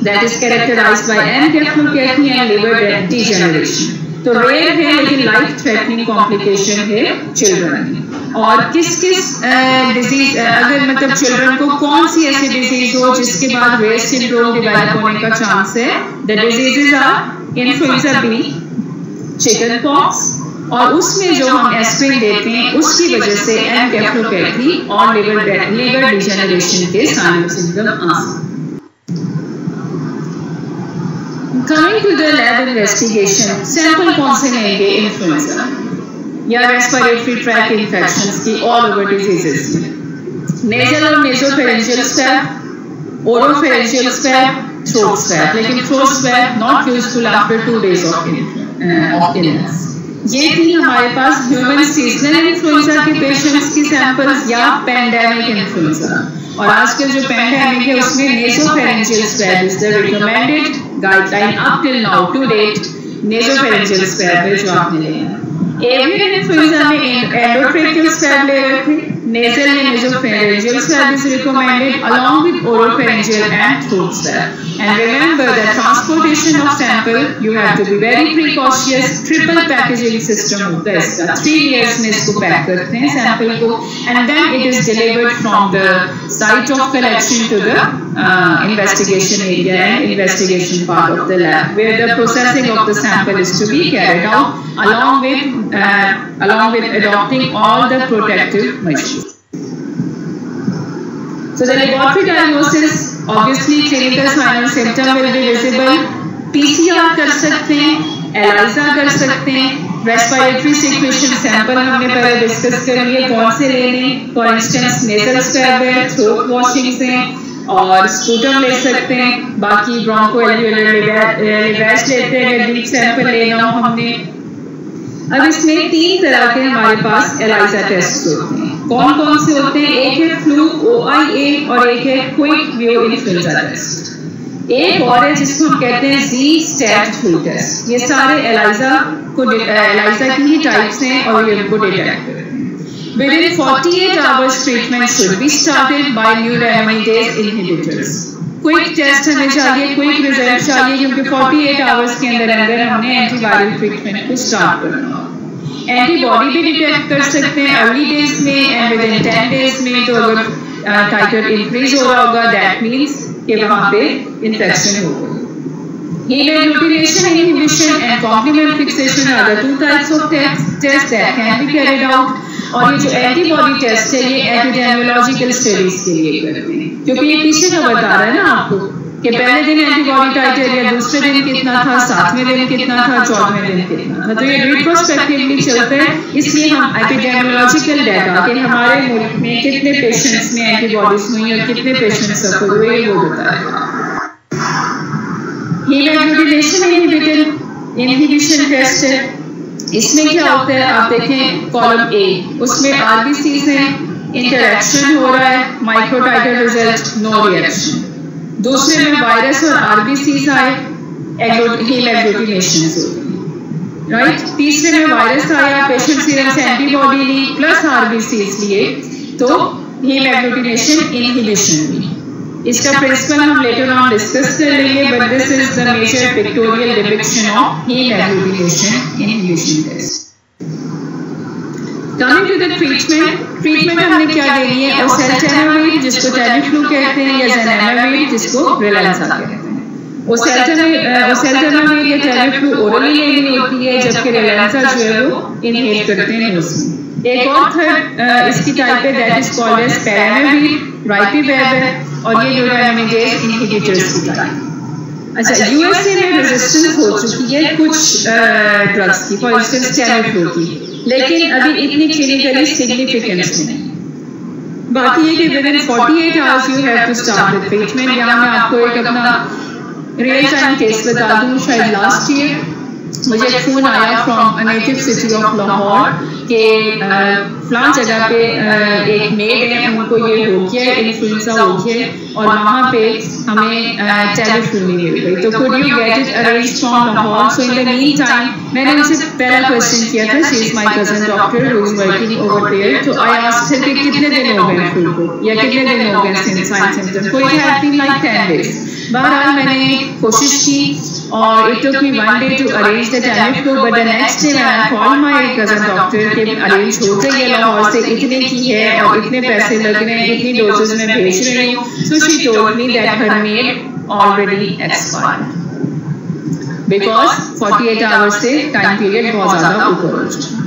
that is characterized by encephalopathy and liver degeneration. तो रेयर है लेकिन लाइफ थ्रेटनिंग कॉम्प्लिकेशन है चिल्ड्रन में। और किस डिजीज, अगर मतलब चिल्ड्रन को कौन सी ऐसी डिजीज हो जिसके बाद रेयर सिंड्रोम डेवलप होने का चांस है, the diseases are influenza B, chicken pox, और उसमें जो हम एस्प्रिन देते हैं उसकी वजह से एनकेफ्लोपैथी और लिवर डिजेनरेशन के साइन और सिम्टम आ सकते हैं। Coming to the lab investigation, sample कौन से लेंगे इन्फ्लुएंजा या रेस्पिरेटरी ट्रैक इन्फेक्शंस की ऑल ओवर डिजीजेस में? नेजल और nasopharyngeal swab, oropharyngeal swab, throat swab, लेकिन throat swab not useful after 2 days of illness. ये थी हमारे पास ह्यूमन सीजनल इन्फ्लुएंजा के पेशेंट्स की सैंपल्स या पैंडेमिक इन्फ्लुएंजा। और आजकल जो पैंडेमिक है उसमें nasopharyngeal swab is the recommended guideline up till now to date. Nasopharyngeal swab है जो आपने लिया। एवियन इन्फ्लुएंजा में एंडोट्रेकियल स्वैब ले रहे थे, नेजल में nasopharyngeal swab is recommended along with oropharyngeal and throat swab. And remember that transportation of sample you have to be very precautious. Triple packaging system होता है इसका, 3 layers में इसको पैक करते हैं सैंपल को, and then it is delivered from the site of collection to the investigation area and investigation part of the lab, where the processing of the sample is to be carried out along with adopting all the protective measures. So the laboratory diagnosis, obviously clinical sign and symptom will be visible. PCR कर सकते हैं, ELISA कर सकते हैं, respiratory सिक्वेशन sample हमने पहले discuss कर लिए कौन से लेने, फॉर इंस्टेंस नेजल स्क्रैब है, थ्रोट वॉशिंग्स हैं और स्पूटम ले सकते हैं, बाकी ब्रोंको एल्वियोलर लिवैज लेते हैं, डीप सैंपल लेना हो हमने। अब इसमें 3 तरह के हमारे पास ELISA टेस्ट होते हैं। कौन कौन से होते हैं? एक है फ्लू OIA और एक है क्विक व्यू इन्फ्लुएंजा टेस्ट। एक और है जिसको हम कहते हैं Z-STAT फ्लू टेस्ट। ये सारे ELISA की ही टाइप्स हैं और ये इनको डिटेक्ट करते हैं। Within 48 hours treatment should be started by neuraminidase inhibitors। Quick test हमें चाहिए, क्विक रिजल्ट चाहिए क्योंकि 48 आवर्स के अंदर हमने एंटीवायरल ट्रीटमेंट को स्टार्ट करना है। एंटीबॉडी भी डिटेक्ट कर सकते हैं अर्ली डेज में एंड विद इन 10 डेज में। तो अगर टाइटर इंक्रीज हो रहा होगा दैट मींस कि वहां पे इन्फेक्शन हो गई। Hemoagglutinin inhibition and complement fixation are the 2 types of tests that can be carried out। और ये जो एंटीबॉडी टेस्ट है ये एपिडेमियोलॉजिकल स्टडीज के लिए करते हैं क्योंकि ये पीछे का बता रहा है ना आपको कि पहले दिन एंटीबॉडी टाइटर या दूसरे दिन कितना था, 7वें दिन कितना था, 14वें दिन कितना था। तो ये रिट्रोस्पेक्टिवली चलता है, इसलिए हम एपिडेमियोलॉजिकल डाटा कि हमारे मुल्क में कितने पेशेंट्स में एंटीबॉडीज हुई और कितने पेशेंट्स सफर हुए वो बताएगा। हीमोग्लोबिनेशन इनहिबिशन टेस्ट है। इसमें क्या होता है आप देखें कॉलम ए, उसमें आरबीसीज हैं, इंटरेक्शन हो रहा है, माइक्रोटाइटर रिजल्ट, नो रिएक्शन। दूसरे में वायरस और आरबीसीज आए, हीमोग्लोबिनेशन होगी, राइट। तीसरे में वायरस आया, पेशेंट सीरम से एंटीबॉडी ली प्लस आरबीसीज लिए, तो हीमोग्लोबिनेशन इनहिबिशन हुई। इसका प्रिंसिपल हम लेटर ऑन डिस्कस कर लेंगे, but this is the major pictorial depiction of haemagglutination inhibition test. Coming to the treatment हमने क्या देनी है? ओसेल्टामाविर जिसको टेमीफ्लू कहते हैं या ज़नामाविर जिसको रिलैंसा कहते हैं। ओसेल्टामाविर या टेमीफ्लू ओरली लेनी होती है जबकि रिलैंसा जो है वो इनहेल करते हैं उसमें। एक और थर्ड इसकी टाइप है दैट इज कॉल्ड एज पैरामाविर, राइपिवेब और ये न्यूरामिडेज इनहिबिटर्स की टाइप। अच्छा, यूएसए में रेजिस्टेंस हो चुकी है कुछ ड्रग्स की, फॉर इंस्टेंस टेमीफ्लू की, लेकिन अभी इतनी क्लिनिकली सिग्निफिकेंस नहीं। बाकी ये कि within 48 hours you have to start with treatment. यहाँ मैं आपको एक अपना रियल टाइम केस बता दूँ। शायद लास्ट ईयर मुझे एक फोन आया from a native city of Lahore के फलां जगह पे एक मेड है, उनको ये हो गया इन्फ्लुएंजा हो गया और वहाँ पे हमें टेलीफोन मिल गई। तो could you get it arrange from Lahore? So in the mean time मैंने उनसे पहला क्वेश्चन किया था, she is my cousin doctor who is working over there. तो आई आस्क्ड हर कि कितने दिन हो गए फ्लू को या कितने दिन हो गए साइन सिम्पटम को? It had been like 10 days। बहरहाल मैंने कोशिश की और it took me 1 day to arrange the Tamiflu, but the next day when I called my cousin doctor कि अरेंज हो गई है लाहौर से, इतने की है और इतने पैसे लग रहे हैं, इतनी डोजेस में भेज रही हूँ। So she told me that her maid already expired because 48 hours से टाइम पीरियड बहुत ज़्यादा ऊपर हो चुका।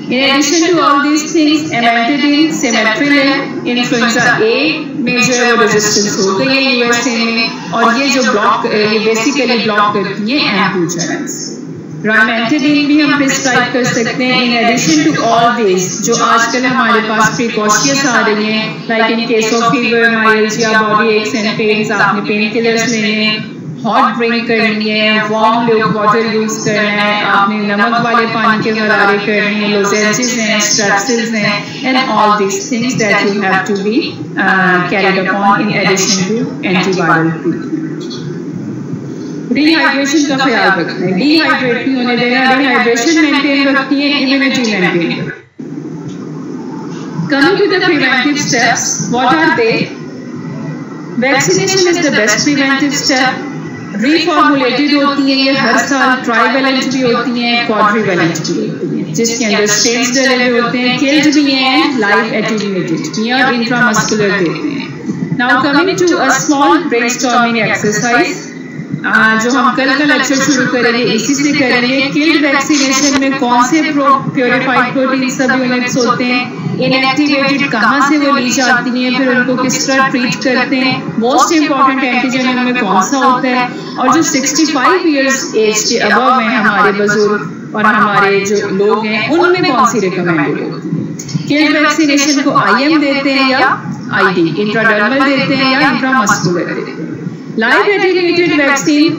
In addition to all these things, amantadine, cimetrilin, influenza A में जो है वो रेजिस्टेंस हो गई है यूएसए में, और ये जो ये बेसिकली ब्लॉक करती है एम्बुलेंस। रामेंटेडिन भी हम प्रिस्क्राइब कर सकते हैं। In addition to all this जो आजकल हमारे पास प्रिकॉशियस आ रही हैं, like in case of fever, myalgia, body aches and pains, आपने पेन किलर्स लेने, हॉट ड्रिंक करनी है, वार्म वाटर यूज करना है, आपने नमक वाले पानी के गरारे करने हैं, लोजेंसेस हैं, स्ट्रेप्सिल्स हैं, and all these things that you have to be carried upon in addition to antiviral treatment. Dehydration का ख्याल रखना है, डिहाइड्रेट नहीं होने देना, डिहाइड्रेशन मेंटेन रखती है, immunity maintain. Coming to the preventive steps, what are they? Vaccination is the best preventive step. Reformulated होती है ये हर साल, ट्राइवेलेंट भी होती हैं, क्वाड्रिवेलेंट भी होती हैं, जिसके अंदर स्ट्रेन्स डले हुए होते हैं, किल्ड भी हैं, लाइव एटेन्यूएटेड या इंट्रामस्कुलर देते हैं। Now coming to a small brainstorming exercise, जो हम कल का लेक्चर शुरू करेंगे इसी से करेंगे। किल्ड वैक्सीनेशन में कौन से प्योरिफाइड प्रोटीन सब यूनिट्स होते हैं, इनएक्टिवेटेड कहाँ से वो ली जाती हैं, फिर उनको किस तरह ट्रीट करते हैं, मोस्ट इंपॉर्टेंट एंटीजन उनमें कौन सा होता है, और जो 65 इयर्स एज के अबव हैं हमारे बुजुर्ग और हमारे जो लोग हैं उनमें कौन सी रिकमेंडेड होती है। किल्ड वैक्सीनेशन को IM देते हैं या ID, इंट्राडर्मल देते हैं या इंट्रामस्कुलर देते हैं। Live attenuated vaccine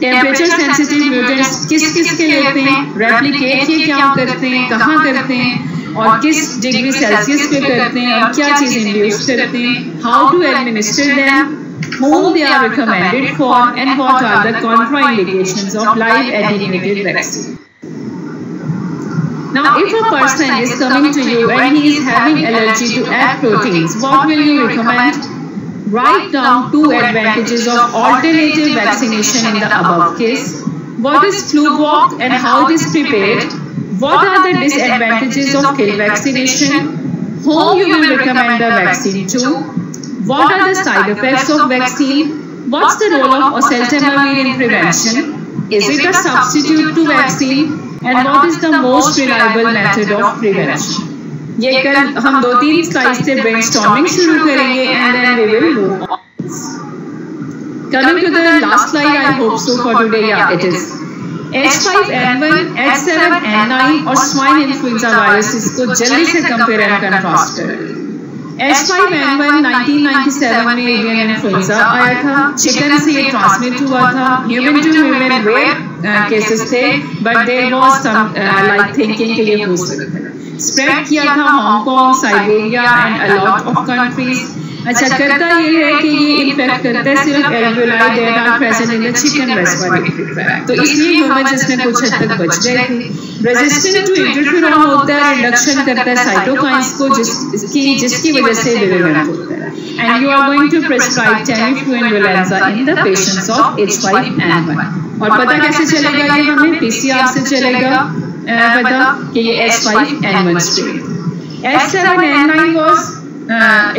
temperature sensitive mutants किस किस के लेते हैं, रेप्लिकेट ये क्या करते हैं, कहाँ करते हैं और किस डिग्री सेल्सियस पे करते हैं और क्या चीज इंड्यूस करते हैं, how to administer them, whom they are recommended for, and what are the contraindications of live attenuated vaccine. Now, if a person is coming to you and he is having allergy to egg proteins, what will you recommend? Write down 2 advantages of alternative vaccination in the above case. What is Flublok and how it is prepared? What are the disadvantages of kill vaccination? Whom you will recommend the vaccine to? What are the side effects of vaccine? What's the role of oseltamivir in prevention? Is it a substitute to vaccine? And what is the most reliable method of prevention? ये कल हम 2-3 slide से brainstorming शुरू करेंगे and then we will move on. Coming to the last slide, I hope so for today. Yeah, it is H5N1, H7N9 और swine influenza viruses को जल्दी से कंपेयर एंड कंट्रास्ट करें। H5N1 1997 में एवियन इन्फ्लुएंजा आया था, चिकन से ये ट्रांसमिट हुआ था, human to human rare cases थे, but there was some like thinking कि ये हो सकता है। स्प्रेड किया था Hong Kong, Siberia and a lot of countries. अच्छा, करता ये है कि ये इन्फेक्ट करता है सिर्फ alveoli that are present in the chicken respiratory tract, तो इसलिए ह्यूमंस इसमें कुछ हद तक बच गए थे। रेजिस्टेंट टू इंटरफेरॉन होता है, रिडक्शन करता है साइटोकाइंस को जिसकी वजह से विरुलेंट होता है, and you are going to prescribe Tamiflu influenza in the patients of H5N1। और पता कैसे चलेगा ये हमें? PCR से चलेगा पता कि ये H5N1 strain. H7N9 was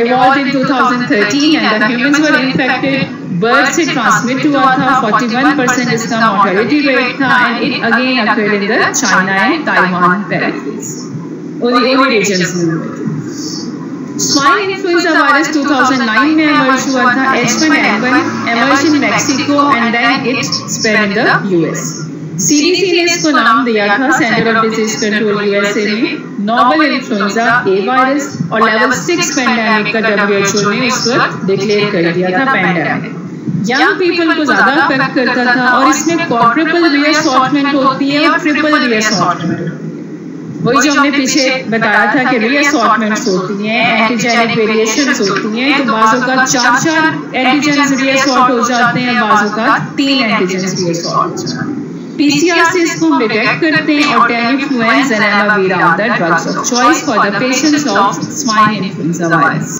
evolved in 2013 and the humans were infected, bird से transmit हुआ था, 41% इसका mortality rate था, and it again occurred in the China and Taiwan territories, only regions में हुए थे। स्वाइन इन्फ्लुएंजा वायरस 2009 में emerge हुआ था, H1N1 emerged in Mexico and then it spread in the US. CDC ने इसको नाम दिया था centre of disease control USA में नोवल इन्फ्लुएंजा A वायरस, और लेवल 6 पेंडेमिक का WHO ने उस वक्त डिक्लेयर कर दिया था पेंडेमिक। यंग पीपल को ज्यादा अफेक्ट करता था और इसमें क्वाड्रुपल रीअसॉर्टमेंट होती है और ट्रिपल रीअसॉर्टमेंट। वही जो हमने पीछे बताया था कि रीअसॉर्टमेंट्स होती हैं, एंटीजेनिक वेरिएशंस होती हैं, तो बाजों का 4 एंटीजेंस रीअसॉर्ट हो जाते हैं, बाजों का 3 एंटीजेंस रीअसॉर्ट हो जाते हैं। PCR से इसको हम डिटेक्ट करते हैं और Tamiflu and Zanamivir are the drugs of choice for the patients of swine influenza virus.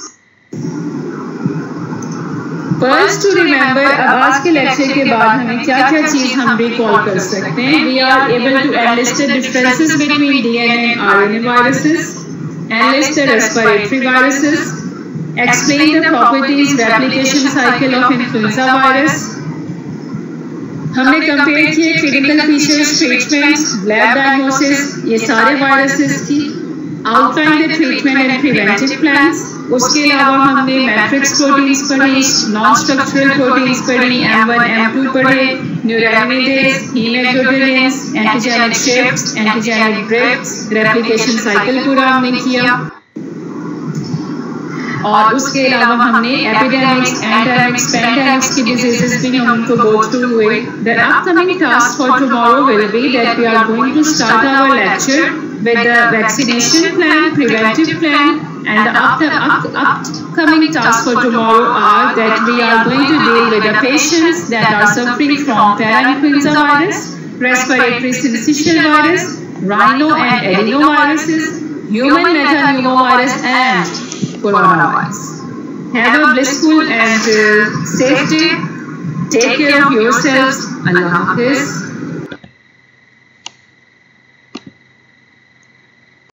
Pearls to remember, अब आज के लेक्चर के बाद हमें क्या-क्या चीज हम रिकॉल कर सकते हैं? We are able to enlist the differences between DNA and RNA viruses, enlist the respiratory viruses, explain the properties, replication cycle of influenza virus. हमने कंपेयर किए clinical features, treatments, lab diagnosis, ये सारे viruses की, outline the treatment and preventive plans. उसके अलावा हमने matrix proteins पढ़ी, non structural proteins पढ़ी, M1, M2 पढ़े, neuraminidase, haemagglutinins, antigenic shifts, antigenic drifts, replication cycle पूरा हमने किया। और उसके अलावा हमने एपिडेमिक्स, एंडेमिक्स, पेंडेमिक्स की डिजीजेस भी हम उनको गो थ्रू हुए। The upcoming task for tomorrow will be that we are going to start our lecture with the vaccination plan, preventive plan, and the upcoming tasks for tomorrow are that we are going to deal with the patients that are suffering from parainfluenza virus, respiratory syncytial virus, rhino and adenoviruses, human metapneumovirus, and coronavirus. Have a blissful and safe day. Take care of yourselves. Allah Hafiz.